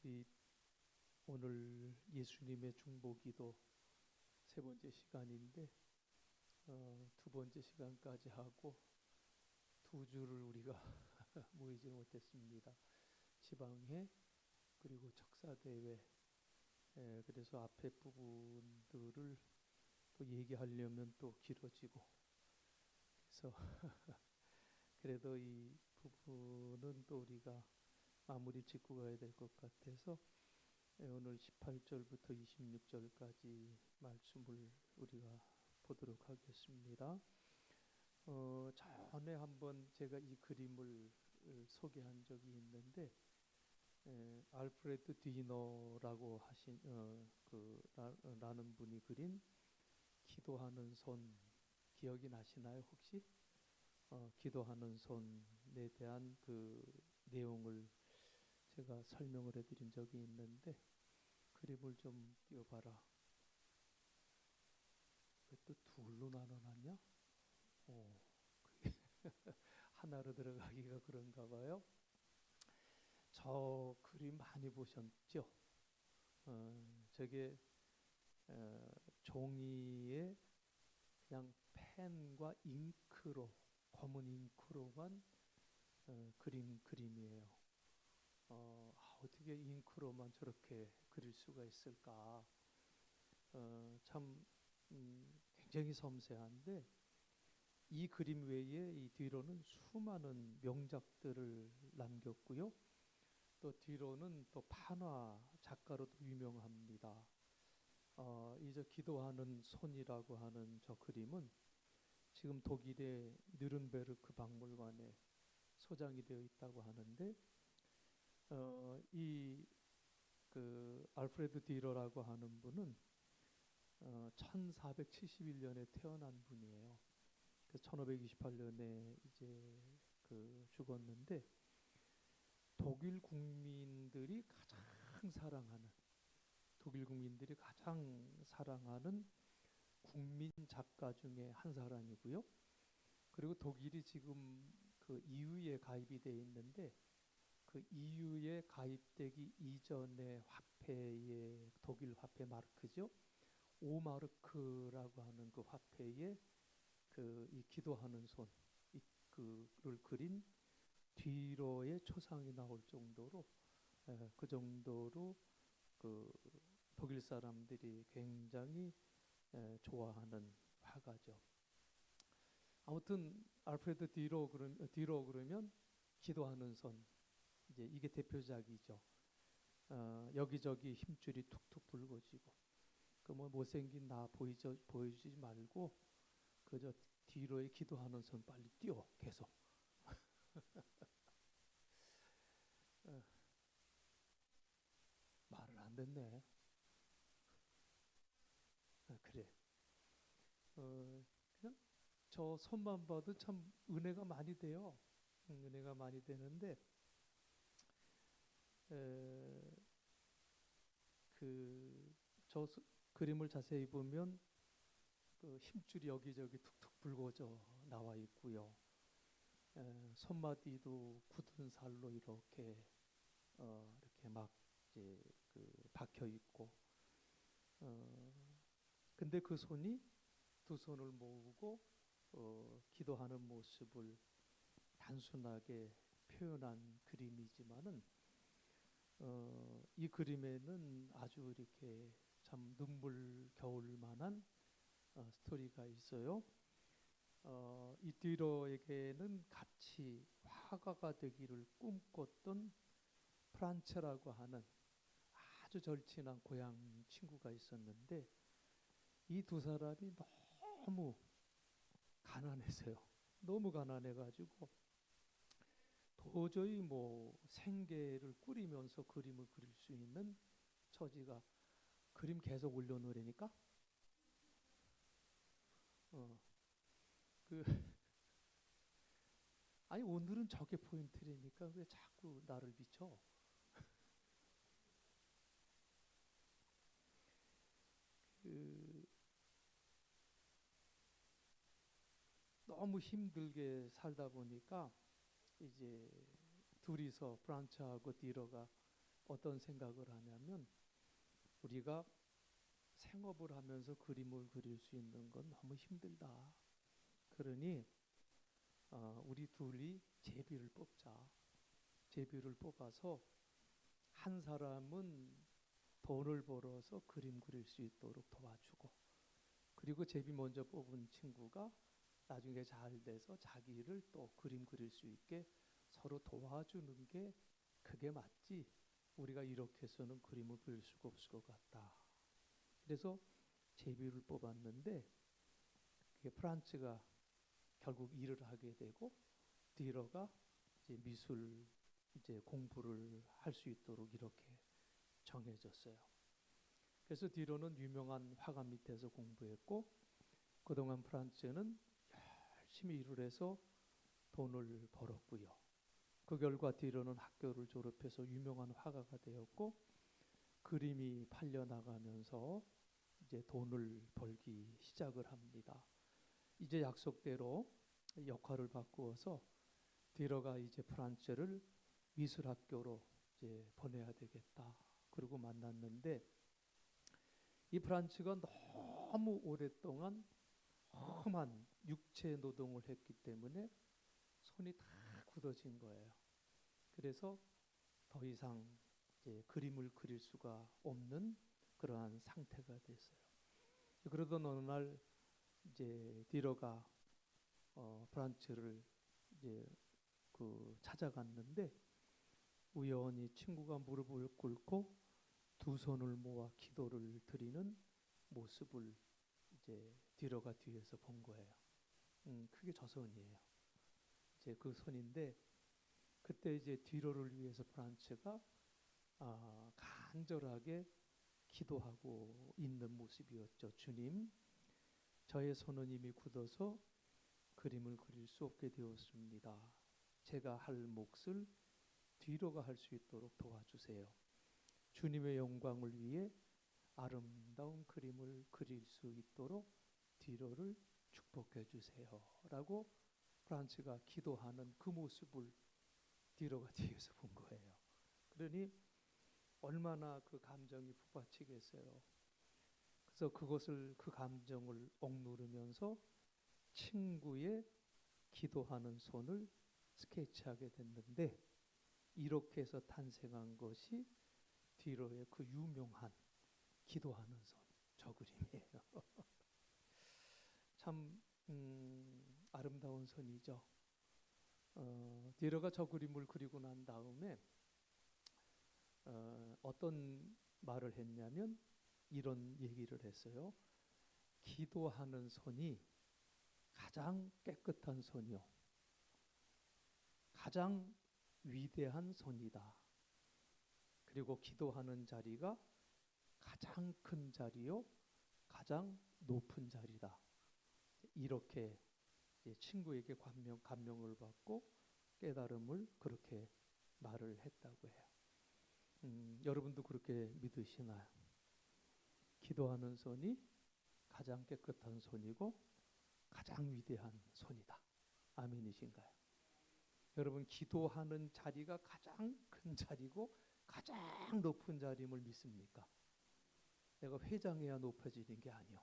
우리 오늘 예수님의 중보기도 세 번째 시간인데 두 번째 시간까지 하고 두 주를 우리가 모이지 못했습니다. 지방회 그리고 척사대회. 그래서 앞에 부분들을 또 얘기하려면 또 길어지고, 그래서 그래도 이 부분은 또 우리가 마무리 짓고 가야 될 것 같아서 오늘 18절부터 26절까지 말씀을 우리가 보도록 하겠습니다. 전에 한번 제가 이 그림을 소개한 적이 있는데, 알프레드 디너라고 하신 라는 분이 그린 기도하는 손 기억이 나시나요 혹시? 기도하는 손에 대한 그 내용을 제가 설명을 해드린 적이 있는데, 그림을 좀 띄워봐라. 왜 또 둘로 나눠놨냐? 하나로 들어가기가 그런가 봐요. 저 그림 많이 보셨죠? 저게 종이에 그냥 펜과 잉크로, 검은 잉크로만 그린 그림이에요. 어떻게 잉크로만 저렇게 그릴 수가 있을까? 참 굉장히 섬세한데, 이 그림 외에 이 뒤로는 수많은 명작들을 남겼고요. 또 뒤로는 또 판화 작가로도 유명합니다. 이제 기도하는 손이라고 하는 저 그림은 지금 독일의 느른베르크 박물관에 소장이 되어 있다고 하는데, 이 그 알프레드 디러라고 하는 분은 1471년에 태어난 분이에요. 그래서 1528년에 이제 죽었는데, 독일 국민들이 가장 사랑하는 국민 작가 중에 한 사람이고요. 그리고 독일이 지금 그 EU에 가입이 되어 있는데, 그 EU에 가입되기 이전의 화폐의 독일 화폐 마르크죠. 오마르크라고 하는 그 화폐에 이 기도하는 손 그를 그린 뒤로의 초상이 나올 정도로, 그 정도로 그 독일 사람들이 굉장히 좋아하는 화가죠. 아무튼 알프레드 디러 그러면 기도하는 손, 이제 이게 대표작이죠. 여기저기 힘줄이 툭툭 붉어지고, 그 뭐 못생긴 나 보여주지 말고 그저 뒤로에 기도하는 손 빨리 띄워 계속. 말을 안 듣네. 그래. 그냥 저 손만 봐도 참 은혜가 많이 돼요. 은혜가 많이 되는데, 저 그림을 자세히 보면 그 힘줄이 여기저기 툭툭 붉어져 나와 있고요. 손마디도 굳은 살로 이렇게 막 이제 박혀 있고, 근데 그 손이 두 손을 모으고 기도하는 모습을 단순하게 표현한 그림이지만은, 이 그림에는 아주 이렇게 참 눈물 겨울 만한 스토리가 있어요. 이 디러에게는 같이 화가가 되기를 꿈꿨던 프란체라고 하는 아주 절친한 고향 친구가 있었는데, 이 두 사람이 너무 가난해서요. 너무 가난해가지고 도저히 뭐 생계를 꾸리면서 그림을 그릴 수 있는 처지가, 그림 계속 올려놓으니까 아니 오늘은 저게 포인트라니까 왜 자꾸 나를 비춰? 너무 힘들게 살다 보니까 이제 둘이서 프란츠하고 디러가 어떤 생각을 하냐면 우리가 생업을 하면서 그림을 그릴 수 있는 건 너무 힘들다. 그러니 우리 둘이 제비를 뽑자. 제비를 뽑아서 한 사람은 돈을 벌어서 그림 그릴 수 있도록 도와주고, 그리고 제비 먼저 뽑은 친구가 나중에 잘 돼서 자기를 또 그림 그릴 수 있게 서로 도와주는 게 그게 맞지. 우리가 이렇게 해서는 그림을 그릴 수가 없을 것 같다. 그래서 제비를 뽑았는데 그게 프란츠가 결국 일을 하게 되고 디러가 이제 미술 이제 공부를 할 수 있도록 이렇게 정해졌어요. 그래서 디러는 유명한 화가 밑에서 공부했고 그동안 프란츠는 열심히 일을 해서 돈을 벌었고요. 그 결과 디러는 학교를 졸업해서 유명한 화가가 되었고 그림이 팔려 나가면서 이제 돈을 벌기 시작을 합니다. 이제 약속대로 역할을 바꾸어서 디러가 이제 프란츠를 미술학교로 이제 보내야 되겠다. 그리고 만났는데 이 프란츠가 너무 오랫동안 험한 육체 노동을 했기 때문에 손이 다 굳어진 거예요. 그래서 더 이상 이제 그림을 그릴 수가 없는 그러한 상태가 됐어요. 그러던 어느 날 이제 디러가 프란츠를 이제 그 찾아갔는데 우연히 친구가 무릎을 꿇고 두 손을 모아 기도를 드리는 모습을 이제 디러가 뒤에서 본 거예요. 그게 저 손이에요. 이제 그 손인데 그때 이제 디러를 위해서 프란츠가 간절하게 기도하고 있는 모습이었죠. 주님, 저의 손은 이미 굳어서 그림을 그릴 수 없게 되었습니다. 제가 할 몫을 디러가 할 수 있도록 도와주세요. 주님의 영광을 위해 아름다운 그림을 그릴 수 있도록 디러를 축복해 주세요. 라고 프란츠가 기도하는 그 모습을 디러가 뒤에서 본 거예요. 그러니 얼마나 그 감정이 북받치겠어요. 그래서 그 감정을 억누르면서 친구의 기도하는 손을 스케치하게 됐는데 이렇게 해서 탄생한 것이 디러의 그 유명한 기도하는 손, 저 그림이에요. 참 아름다운 손이죠. 디러가 저 그림을 그리고 난 다음에 어떤 말을 했냐면 이런 얘기를 했어요. 기도하는 손이 가장 깨끗한 손이요. 가장 위대한 손이다. 그리고 기도하는 자리가 가장 큰 자리요. 가장 높은 자리다. 이렇게 친구에게 감명을 받고 깨달음을 그렇게 말을 했다고 해요. 여러분도 그렇게 믿으시나요? 기도하는 손이 가장 깨끗한 손이고 가장 위대한 손이다. 아멘이신가요? 여러분 기도하는 자리가 가장 큰 자리고 가장 높은 자리임을 믿습니까? 내가 회장해야 높아지는 게 아니요.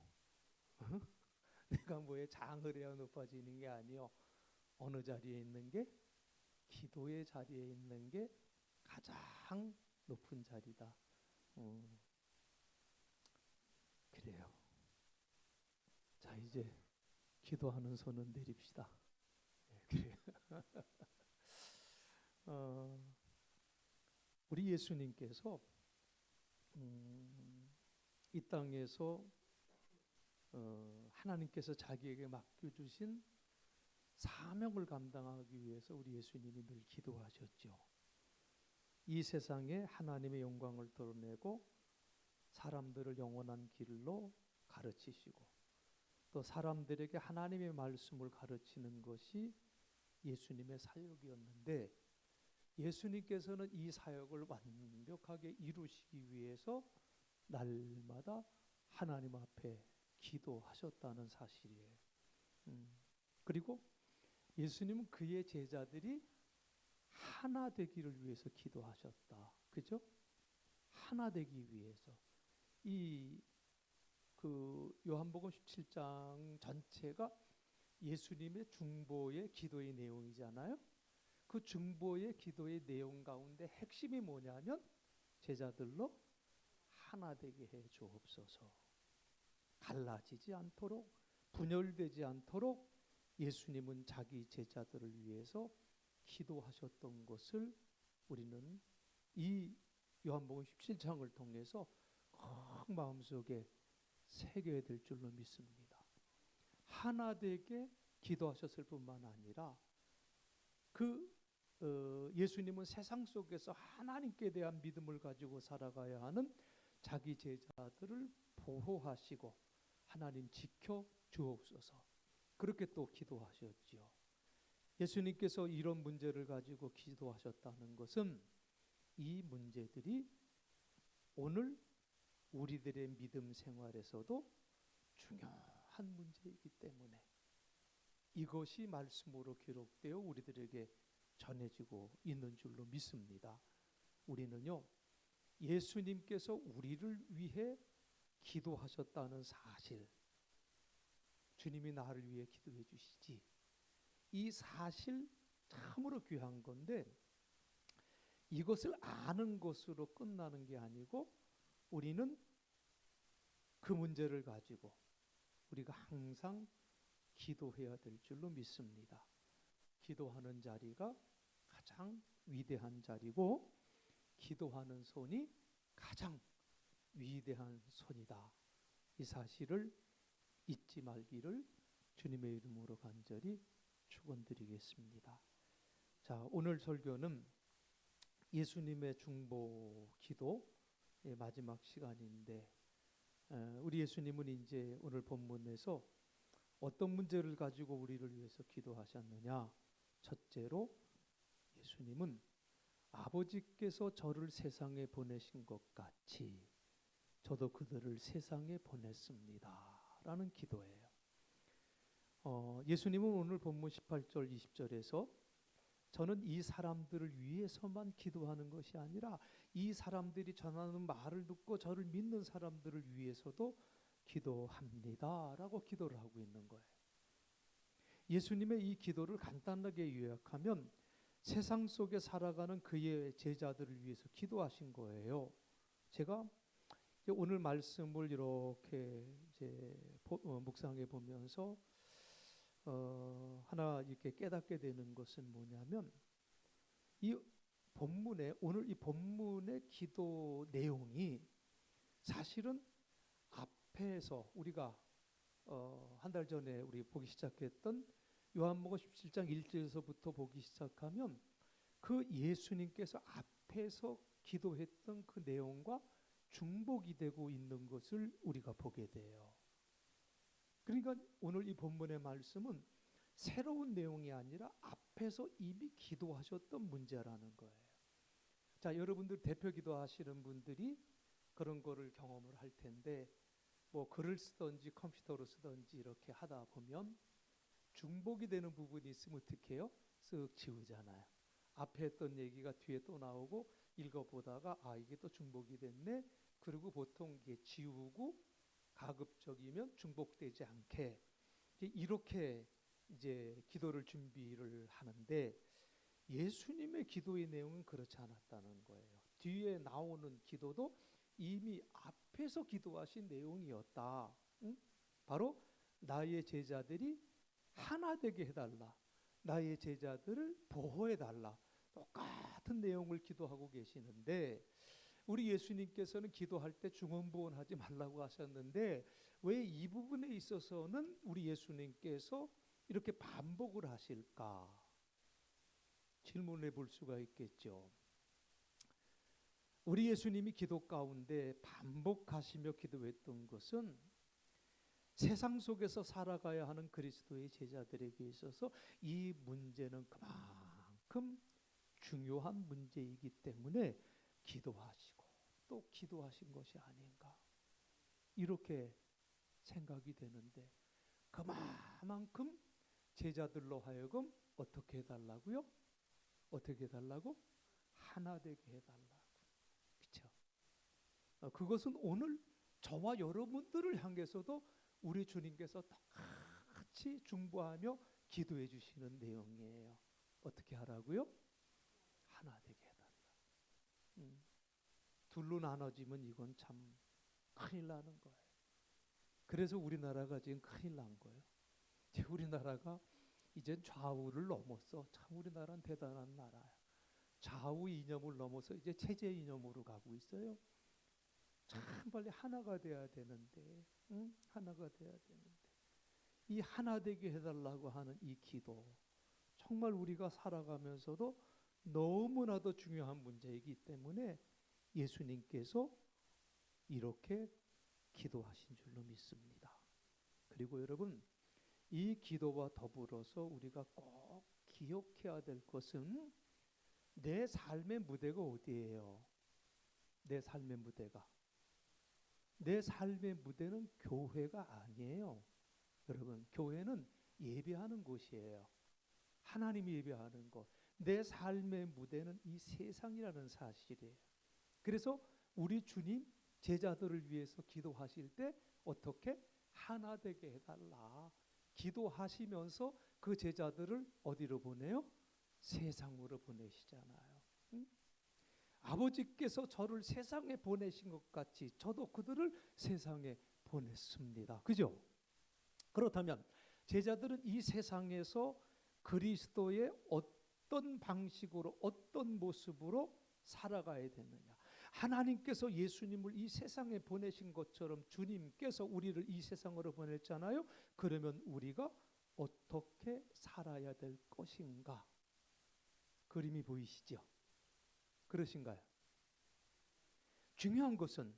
내가 뭐에 장을 해야 높아지는 게 아니요. 어느 자리에 있는 게 기도의 자리에 있는 게 가장 높은 자리다. 그래요. 자 이제 기도하는 손은 내립시다. 그래요. 우리 예수님께서 이 땅에서 하나님께서 자기에게 맡겨주신 사명을 감당하기 위해서 우리 예수님이 늘 기도하셨죠. 이 세상에 하나님의 영광을 드러내고 사람들을 영원한 길로 가르치시고 또 사람들에게 하나님의 말씀을 가르치는 것이 예수님의 사역이었는데 예수님께서는 이 사역을 완벽하게 이루시기 위해서 날마다 하나님 앞에 기도하셨다는 사실이에요. 그리고 예수님은 그의 제자들이 하나 되기를 위해서 기도하셨다. 그죠? 하나 되기 위해서 이 그 요한복음 17장 전체가 예수님의 중보의 기도의 내용이잖아요. 그 중보의 기도의 내용 가운데 핵심이 뭐냐면 제자들로 하나 되게 해 주옵소서. 갈라지지 않도록, 분열되지 않도록 예수님은 자기 제자들을 위해서 기도하셨던 것을 우리는 이 요한복음 17장을 통해서 꼭 마음속에 새겨야 될 줄로 믿습니다. 하나 되게 기도하셨을 뿐만 아니라 예수님은 세상 속에서 하나님께 대한 믿음을 가지고 살아가야 하는 자기 제자들을 보호하시고 하나님 지켜 주옵소서. 그렇게 또 기도하셨지요. 예수님께서 이런 문제를 가지고 기도하셨다는 것은 이 문제들이 오늘 우리들의 믿음 생활에서도 중요한 문제이기 때문에 이것이 말씀으로 기록되어 우리들에게 전해지고 있는 줄로 믿습니다. 우리는요, 예수님께서 우리를 위해 기도하셨다는 사실, 주님이 나를 위해 기도해 주시지, 이 사실 참으로 귀한 건데 이것을 아는 것으로 끝나는 게 아니고 우리는 그 문제를 가지고 우리가 항상 기도해야 될 줄로 믿습니다. 기도하는 자리가 가장 위대한 자리고 기도하는 손이 가장 위대한 손이다. 이 사실을 잊지 말기를 주님의 이름으로 간절히 축원드리겠습니다. 자, 오늘 설교는 예수님의 중보 기도의 마지막 시간인데 우리 예수님은 이제 오늘 본문에서 어떤 문제를 가지고 우리를 위해서 기도하셨느냐? 첫째로 예수님은 아버지께서 저를 세상에 보내신 것 같이 저도 그들을 세상에 보냈습니다. 라는 기도예요. 예수님은 오늘 본문 18절 20절에서 저는 이 사람들을 위해서만 기도하는 것이 아니라 이 사람들이 전하는 말을 듣고 저를 믿는 사람들을 위해서도 기도합니다. 라고 기도를 하고 있는 거예요. 예수님의 이 기도를 간단하게 요약하면 세상 속에 살아가는 그의 제자들을 위해서 기도하신 거예요. 제가 오늘 말씀을 이렇게 이제 묵상해 보면서 하나 이렇게 깨닫게 되는 것은 뭐냐면 이 본문에 오늘 이 본문의 기도 내용이 사실은 앞에서 우리가 한 달 전에 우리 보기 시작했던 요한복음 17장 1절에서부터 보기 시작하면 그 예수님께서 앞에서 기도했던 그 내용과 중복이 되고 있는 것을 우리가 보게 돼요. 그러니까 오늘 이 본문의 말씀은 새로운 내용이 아니라 앞에서 이미 기도하셨던 문제라는 거예요. 자, 여러분들 대표 기도하시는 분들이 그런 거를 경험을 할 텐데 뭐 글을 쓰든지 컴퓨터로 쓰든지 이렇게 하다 보면 중복이 되는 부분이 있으면 어떻게 해요? 쓱 지우잖아요. 앞에 했던 얘기가 뒤에 또 나오고 읽어보다가 이게 또 중복이 됐네. 그리고 보통 이게 지우고 가급적이면 중복되지 않게 이렇게 이제 기도를 준비를 하는데 예수님의 기도의 내용은 그렇지 않았다는 거예요. 뒤에 나오는 기도도 이미 앞에서 기도하신 내용이었다. 응? 바로 나의 제자들이 하나 되게 해달라. 나의 제자들을 보호해달라. 똑같은 내용을 기도하고 계시는데 우리 예수님께서는 기도할 때 중언부언하지 말라고 하셨는데 왜 이 부분에 있어서는 우리 예수님께서 이렇게 반복을 하실까? 질문해 볼 수가 있겠죠. 우리 예수님이 기도 가운데 반복하시며 기도했던 것은 세상 속에서 살아가야 하는 그리스도의 제자들에게 있어서 이 문제는 그만큼 중요한 문제이기 때문에 기도하시고 또 기도하신 것이 아닌가 이렇게 생각이 되는데 그만큼 제자들로 하여금 어떻게 해달라고요? 어떻게 해달라고? 하나 되게 해달라고. 그렇죠? 그것은 오늘 저와 여러분들을 향해서도 우리 주님께서 똑같이 중보하며 기도해 주시는 내용이에요. 어떻게 하라고요? 하나 되게 해달라. 둘로 나눠지면 이건 참 큰일 나는 거예요. 그래서 우리나라가 지금 큰일 난 거예요. 우리나라가 이제 좌우를 넘었어. 참 우리나라는 대단한 나라야. 좌우 이념을 넘어서 이제 체제 이념으로 가고 있어요. 참 빨리 하나가 돼야 되는데, 하나가 돼야 되는데, 이 하나 되게 해달라고 하는 이 기도, 정말 우리가 살아가면서도 너무나도 중요한 문제이기 때문에 예수님께서 이렇게 기도하신 줄로 믿습니다. 그리고 여러분, 이 기도와 더불어서 우리가 꼭 기억해야 될 것은 내 삶의 무대가 어디예요? 내 삶의 무대가. 내 삶의 무대는 교회가 아니에요. 여러분, 교회는 예배하는 곳이에요. 하나님이 예배하는 곳. 내 삶의 무대는 이 세상이라는 사실이에요. 그래서 우리 주님 제자들을 위해서 기도하실 때 어떻게 하나 되게 해달라. 기도하시면서 그 제자들을 어디로 보내요? 세상으로 보내시잖아요. 응? 아버지께서 저를 세상에 보내신 것 같이 저도 그들을 세상에 보냈습니다. 그죠? 그렇다면 제자들은 이 세상에서 그리스도의 어떤 방식으로 어떤 모습으로 살아가야 되느냐. 하나님께서 예수님을 이 세상에 보내신 것처럼 주님께서 우리를 이 세상으로 보냈잖아요. 그러면 우리가 어떻게 살아야 될 것인가? 그림이 보이시죠? 그러신가요? 중요한 것은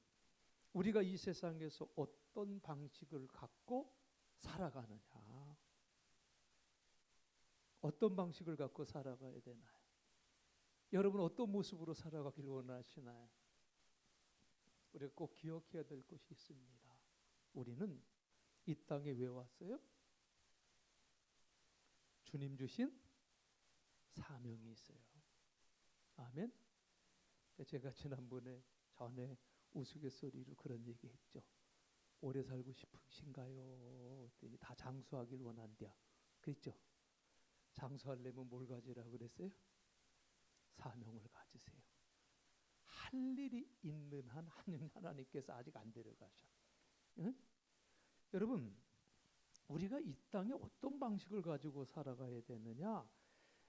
우리가 이 세상에서 어떤 방식을 갖고 살아가느냐. 어떤 방식을 갖고 살아가야 되나요? 여러분 어떤 모습으로 살아가길 원하시나요? 우리가 꼭 기억해야 될 것이 있습니다. 우리는 이 땅에 왜 왔어요? 주님 주신 사명이 있어요. 아멘. 제가 지난번에 전에 우스갯소리로 그런 얘기했죠. 오래 살고 싶으신가요? 그랬더니 다 장수하길 원한대요. 그랬죠? 장수하려면 뭘 가지라고 그랬어요? 사명을 가지세요. 할 일이 있는 한 하나님께서 아직 안 데려가셔. 응? 여러분, 우리가 이 땅에 어떤 방식을 가지고 살아가야 되느냐?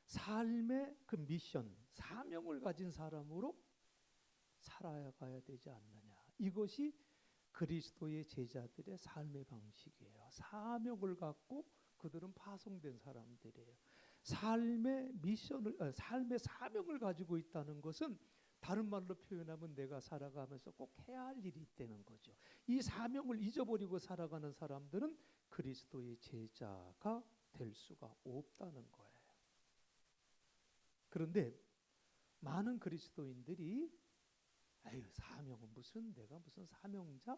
삶의 그 미션, 사명을 가진 사람으로 살아가야 되지 않느냐. 이것이 그리스도의 제자들의 삶의 방식이에요. 사명을 갖고 그들은 파송된 사람들이에요. 삶의 미션을, 삶의 사명을 가지고 있다는 것은 다른 말로 표현하면 내가 살아가면서 꼭 해야 할 일이 있다는 거죠. 이 사명을 잊어버리고 살아가는 사람들은 그리스도의 제자가 될 수가 없다는 거예요. 그런데 많은 그리스도인들이 아유 사명은 무슨 내가 무슨 사명자?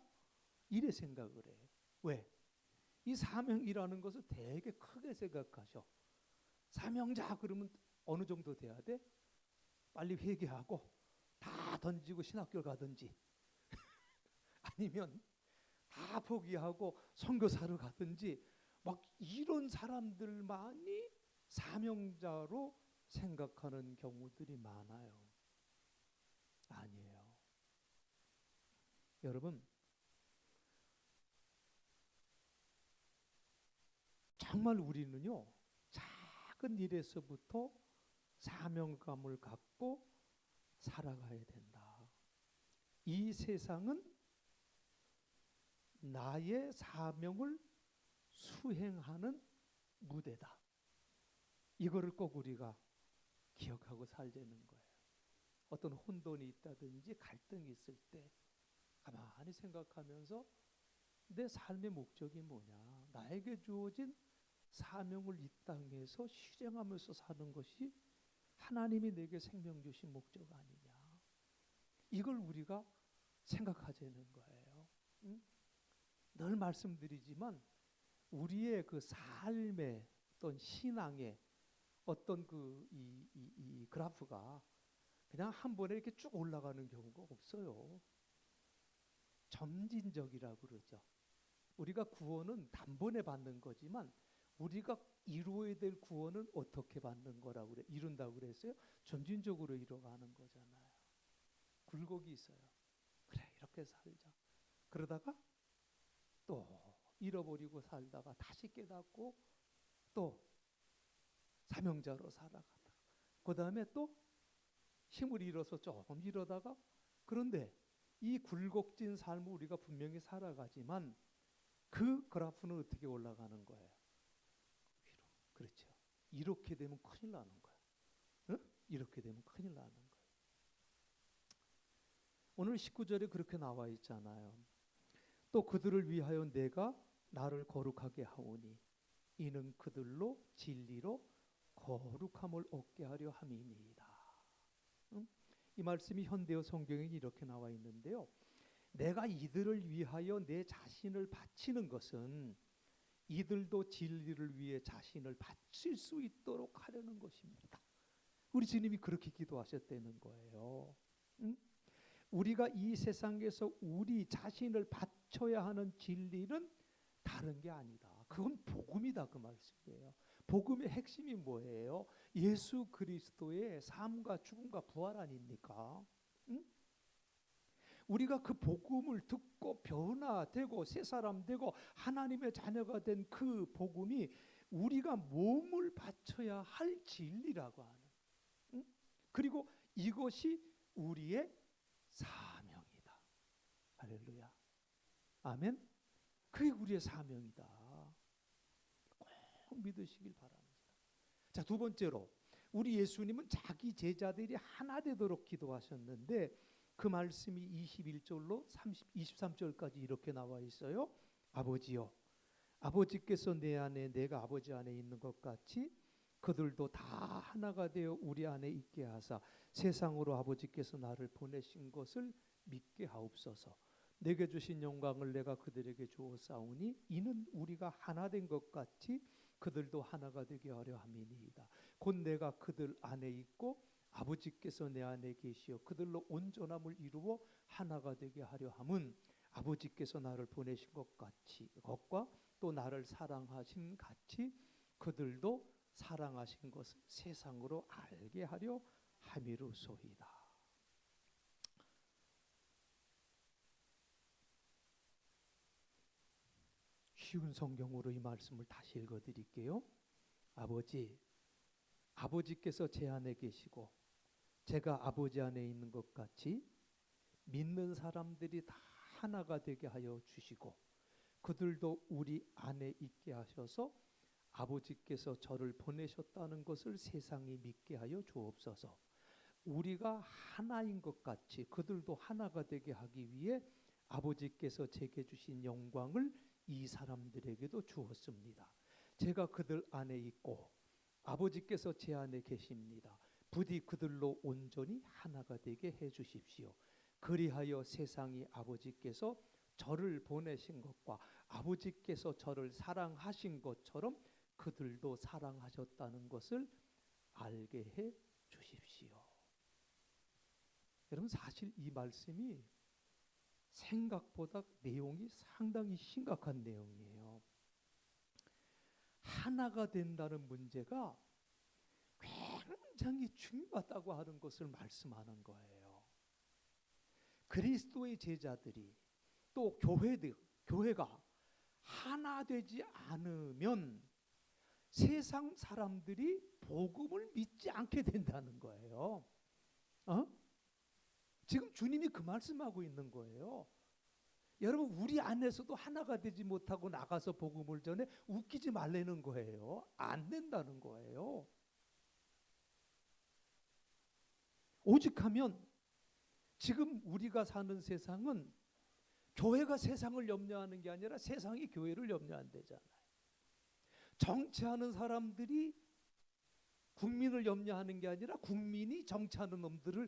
이래 생각을 해요. 왜? 이 사명이라는 것을 되게 크게 생각하셔. 사명자 그러면 어느 정도 돼야 돼? 빨리 회개하고 다 던지고 신학교 가든지 아니면 다 포기하고 선교사로 가든지 막 이런 사람들만이 사명자로 생각하는 경우들이 많아요. 아니에요. 여러분 정말 우리는요 작은 일에서부터 사명감을 갖고 살아가야 된다. 이 세상은 나의 사명을 수행하는 무대다. 이거를 꼭 우리가 기억하고 살자는 거예요. 어떤 혼돈이 있다든지 갈등이 있을 때 가만히 생각하면서 내 삶의 목적이 뭐냐, 나에게 주어진 사명을 이 땅에서 실행하면서 사는 것이 하나님이 내게 생명 주신 목적 아니냐. 이걸 우리가 생각하자는 거예요. 응? 늘 말씀드리지만 우리의 그 삶의 어떤 신앙의 어떤 이 그래프가 그냥 한 번에 이렇게 쭉 올라가는 경우가 없어요. 점진적이라고 그러죠. 우리가 구원은 단번에 받는 거지만 우리가 이루어야 될 구원은 어떻게 받는 거라고 그래? 이룬다고 그랬어요? 점진적으로 이뤄가는 거잖아요. 굴곡이 있어요. 그래, 이렇게 살자. 그러다가 또 잃어버리고 살다가 다시 깨닫고 또 사명자로 살아가다. 그 다음에 또 힘을 잃어서 조금 이러다가, 그런데 이 굴곡진 삶을 우리가 분명히 살아가지만 그 그래프는 어떻게 올라가는 거예요? 위로. 그렇죠. 이렇게 되면 큰일 나는 거예요. 응? 이렇게 되면 큰일 나는 거예요. 오늘 19절에 그렇게 나와 있잖아요. 또 그들을 위하여 내가 나를 거룩하게 하오니 이는 그들로 진리로 거룩함을 얻게 하려 함이니이다. 응? 이 말씀이 현대어 성경에 이렇게 나와 있는데요. 내가 이들을 위하여 내 자신을 바치는 것은 이들도 진리를 위해 자신을 바칠 수 있도록 하려는 것입니다. 우리 주님이 그렇게 기도하셨다는 거예요. 응? 우리가 이 세상에서 우리 자신을 바쳐야 하는 진리는 다른 게 아니다. 그건 복음이다, 그 말씀이에요. 복음의 핵심이 뭐예요? 예수 그리스도의 삶과 죽음과 부활 아닙니까? 응? 우리가 그 복음을 듣고 변화되고 새 사람 되고 하나님의 자녀가 된 그 복음이 우리가 몸을 바쳐야 할 진리라고 하는. 응? 그리고 이것이 우리의 사명이다. 할렐루야. 아멘. 그게 우리의 사명이다. 꼭 믿으시길 바랍니다. 자, 두 번째로 우리 예수님은 자기 제자들이 하나 되도록 기도하셨는데 그 말씀이 21절로 23절까지 이렇게 나와 있어요. 아버지여, 아버지께서 내 안에 내가 아버지 안에 있는 것 같이 그들도 다 하나가 되어 우리 안에 있게 하사 세상으로 아버지께서 나를 보내신 것을 믿게 하옵소서. 내게 주신 영광을 내가 그들에게 주었사오니 이는 우리가 하나 된 것 같이 그들도 하나가 되게 하려 함이니이다. 곧 내가 그들 안에 있고 아버지께서 내 안에 계시어 그들로 온전함을 이루어 하나가 되게 하려 함은 아버지께서 나를 보내신 것 같이 것과 또 나를 사랑하신 같이 그들도 사랑하신 것을 세상으로 알게 하려 함이로소이다. 쉬운 성경으로 이 말씀을 다시 읽어드릴게요. 아버지, 아버지께서 제 안에 계시고 제가 아버지 안에 있는 것 같이 믿는 사람들이 다 하나가 되게 하여 주시고 그들도 우리 안에 있게 하셔서 아버지께서 저를 보내셨다는 것을 세상이 믿게 하여 주옵소서. 우리가 하나인 것 같이 그들도 하나가 되게 하기 위해 아버지께서 제게 주신 영광을 이 사람들에게도 주었습니다. 제가 그들 안에 있고 아버지께서 제 안에 계십니다. 부디 그들로 온전히 하나가 되게 해 주십시오. 그리하여 세상이 아버지께서 저를 보내신 것과 아버지께서 저를 사랑하신 것처럼 그들도 사랑하셨다는 것을 알게 해 주십시오. 여러분, 사실 이 말씀이 생각보다 내용이 상당히 심각한 내용이에요. 하나가 된다는 문제가 굉장히 중요하다고 하는 것을 말씀하는 거예요. 그리스도의 제자들이 또 교회가 하나 되지 않으면 세상 사람들이 복음을 믿지 않게 된다는 거예요. 지금 주님이 그 말씀하고 있는 거예요. 여러분, 우리 안에서도 하나가 되지 못하고 나가서 복음을 전해 웃기지 말라는 거예요. 안 된다는 거예요. 오직하면 지금 우리가 사는 세상은 교회가 세상을 염려하는 게 아니라 세상이 교회를 염려한대잖아요. 정치하는 사람들이 국민을 염려하는 게 아니라 국민이 정치하는 놈들을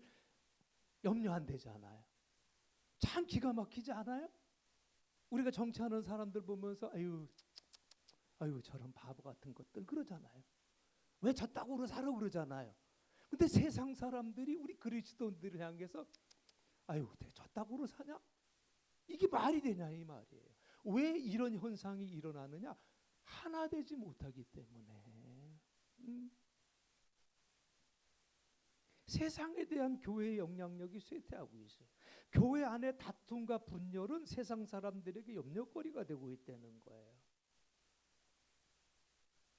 염려한대잖아요. 참 기가 막히지 않아요? 우리가 정치하는 사람들 보면서 아유 저런 바보 같은 것들 그러잖아요. 왜 저 땅으로 살아 그러잖아요. 근데 세상 사람들이 우리 그리스도인들을 향해서 아유 저 땅으로 사냐? 이게 말이 되냐 이 말이에요. 왜 이런 현상이 일어나느냐? 하나 되지 못하기 때문에. 세상에 대한 교회의 영향력이 쇠퇴하고 있어요. 교회 안에 다툼과 분열은 세상 사람들에게 염려거리가 되고 있다는 거예요.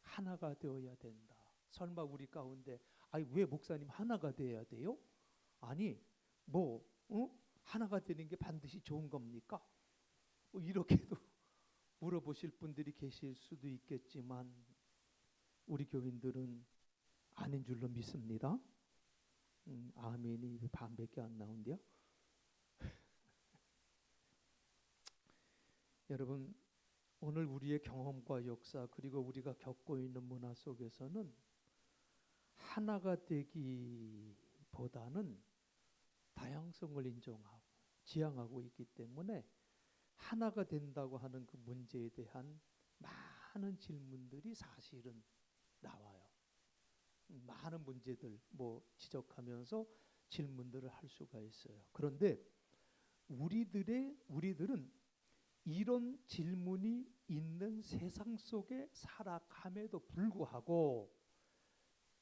하나가 되어야 된다. 설마 우리 가운데 아니 왜 목사님 하나가 되어야 돼요? 아니 뭐 하나가 되는 게 반드시 좋은 겁니까? 이렇게도 물어보실 분들이 계실 수도 있겠지만 우리 교인들은 아닌 줄로 믿습니다. 아멘이 반밖에 안 나온대요. 여러분 오늘 우리의 경험과 역사 그리고 우리가 겪고 있는 문화 속에서는 하나가 되기보다는 다양성을 인정하고 지향하고 있기 때문에 하나가 된다고 하는 그 문제에 대한 많은 질문들이 사실은 나와요. 많은 문제들 지적하면서 질문들을 할 수가 있어요. 그런데 우리들은 이런 질문이 있는 세상 속에 살아감에도 불구하고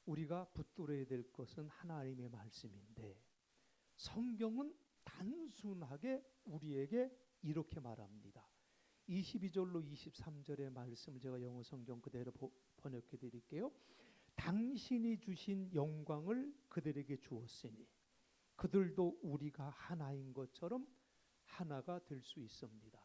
우리가 붙들어야 될 것은 하나님의 말씀인데 성경은 단순하게 우리에게 이렇게 말합니다. 22절로 23절의 말씀을 제가 영어 성경 그대로 번역해 드릴게요. 당신이 주신 영광을 그들에게 주었으니 그들도 우리가 하나인 것처럼 하나가 될 수 있습니다.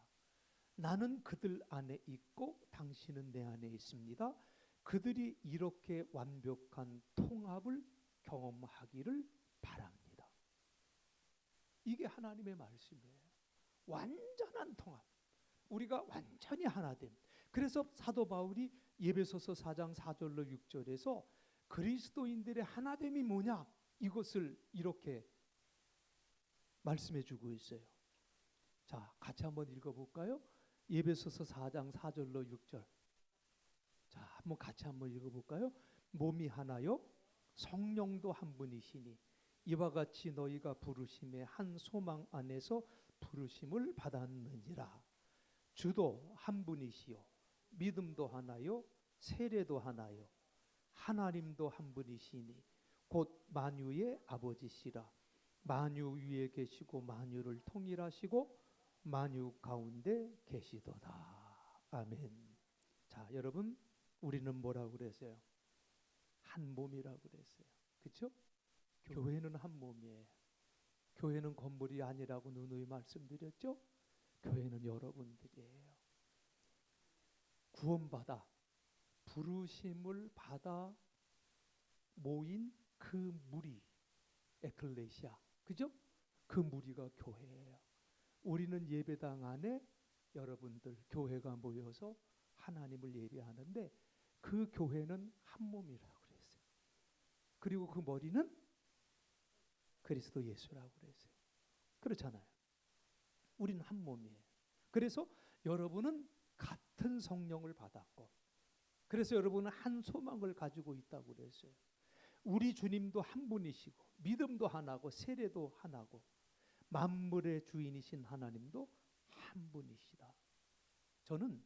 나는 그들 안에 있고 당신은 내 안에 있습니다. 그들이 이렇게 완벽한 통합을 경험하기를 바랍니다. 이게 하나님의 말씀이에요. 완전한 통합. 우리가 완전히 하나됨. 그래서 사도 바울이 에베소서 4장 4절로 6절에서 그리스도인들의 하나됨이 뭐냐? 이것을 이렇게 말씀해 주고 있어요. 자, 같이 한번 읽어볼까요? 에베소서 4장 4절로 6절. 자, 한번 같이 한번 읽어볼까요? 몸이 하나요, 성령도 한 분이시니 이와 같이 너희가 부르심의 한 소망 안에서 부르심을 받았느니라. 주도 한 분이시요, 믿음도 하나요, 세례도 하나요, 하나님도 한 분이시니 곧 만유의 아버지시라. 만유 위에 계시고 만유를 통일하시고 만유 가운데 계시도다. 아멘. 자, 여러분 우리는 뭐라고 그랬어요? 한 몸이라고 그랬어요. 그렇죠? 교회는 한 몸이에요. 교회는 건물이 아니라고 누누이 말씀드렸죠? 교회는 여러분들이에요. 구원받아 부르심을 받아 모인 그 무리 에클레시아, 그죠? 그 무리가 교회예요. 우리는 예배당 안에 여러분들 교회가 모여서 하나님을 예배하는데 그 교회는 한 몸이라고 그랬어요. 그리고 그 머리는 그리스도 예수라고 그랬어요. 그렇잖아요. 우리는 한 몸이에요. 그래서 여러분은 같은 성령을 받았고 그래서 여러분은 한 소망을 가지고 있다고 그랬어요. 우리 주님도 한 분이시고 믿음도 하나고 세례도 하나고 만물의 주인이신 하나님도 한 분이시다. 저는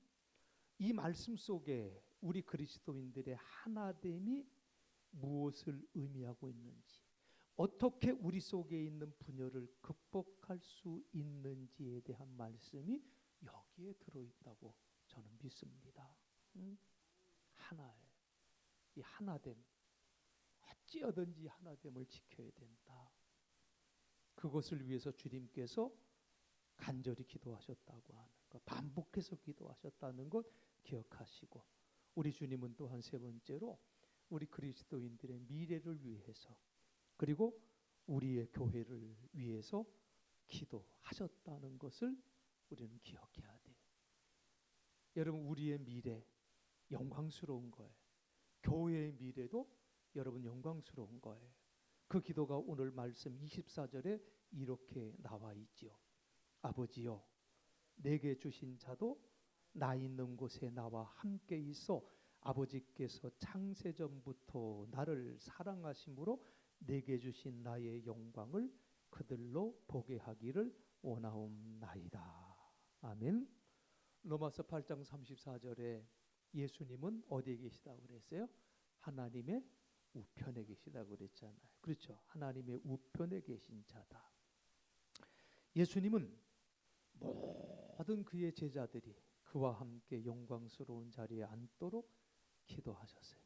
이 말씀 속에 우리 그리스도인들의 하나됨이 무엇을 의미하고 있는지, 어떻게 우리 속에 있는 분열을 극복할 수 있는지에 대한 말씀이 여기에 들어있다고 저는 믿습니다. 하나예요. 이 하나됨, 어찌하든지 하나됨을 지켜야 된다. 그것을 위해서 주님께서 간절히 기도하셨다고 하는 것, 반복해서 기도하셨다는 것 기억하시고, 우리 주님은 또한 세 번째로 우리 그리스도인들의 미래를 위해서 그리고 우리의 교회를 위해서 기도하셨다는 것을 우리는 기억해야 돼요. 여러분, 우리의 미래 영광스러운 거예요. 교회의 미래도 여러분 영광스러운 거예요. 그 기도가 오늘 말씀 24절에 이렇게 나와 있지요. 아버지여, 내게 주신 자도 나 있는 곳에 나와 함께 있어 아버지께서 창세전부터 나를 사랑하심으로 내게 주신 나의 영광을 그들로 보게 하기를 원하옵나이다. 아멘. 로마서 8장 34절에 예수님은 어디에 계시다고 그랬어요? 하나님의 우편에 계시다고 그랬잖아요. 그렇죠. 하나님의 우편에 계신 자다. 예수님은 모든 그의 제자들이 그와 함께 영광스러운 자리에 앉도록 기도하셨어요.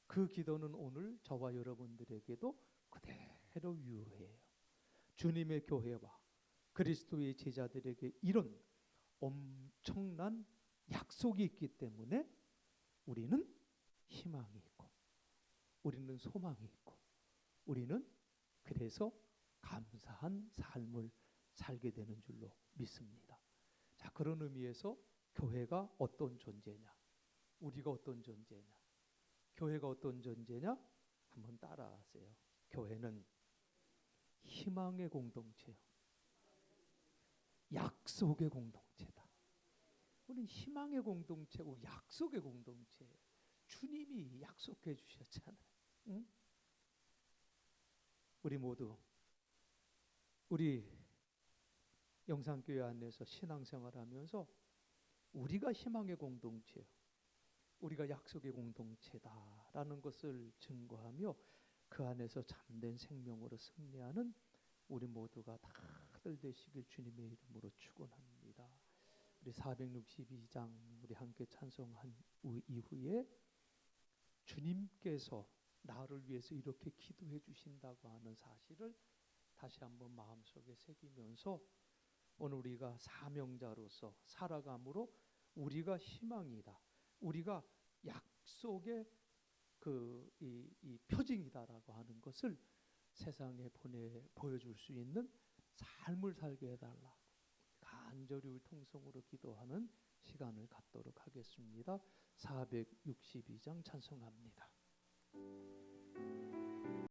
그 기도는 오늘 저와 여러분들에게도 그대로 유효해요. 주님의 교회와 그리스도의 제자들에게 이런 엄청난 약속이 있기 때문에 우리는 희망이 있고, 우리는 소망이 있고, 우리는 그래서 감사한 삶을 살게 되는 줄로 믿습니다. 자, 그런 의미에서 교회가 어떤 존재냐? 우리가 어떤 존재냐? 교회가 어떤 존재냐? 한번 따라하세요. 교회는 희망의 공동체요. 약속의 공동체다. 우리는 희망의 공동체고 약속의 공동체예요. 주님이 약속해 주셨잖아요. 응? 우리 모두 우리 영상교회 안에서 신앙생활하면서 우리가 희망의 공동체요, 우리가 약속의 공동체다라는 것을 증거하며 그 안에서 참된 생명으로 승리하는 우리 모두가 다들 되시길 주님의 이름으로 축원합니다. 우리 462장 우리 함께 찬송한 이후에 주님께서 나를 위해서 이렇게 기도해 주신다고 하는 사실을 다시 한번 마음속에 새기면서 오늘 우리가 사명자로서 살아감으로 우리가 희망이다, 우리가 약속의 이 표징이다라고 하는 것을 세상에 보여줄 수 있는 삶을 살게 해달라 간절히 우리 통성으로 기도하는 시간을 갖도록 하겠습니다. 462장 찬송합니다.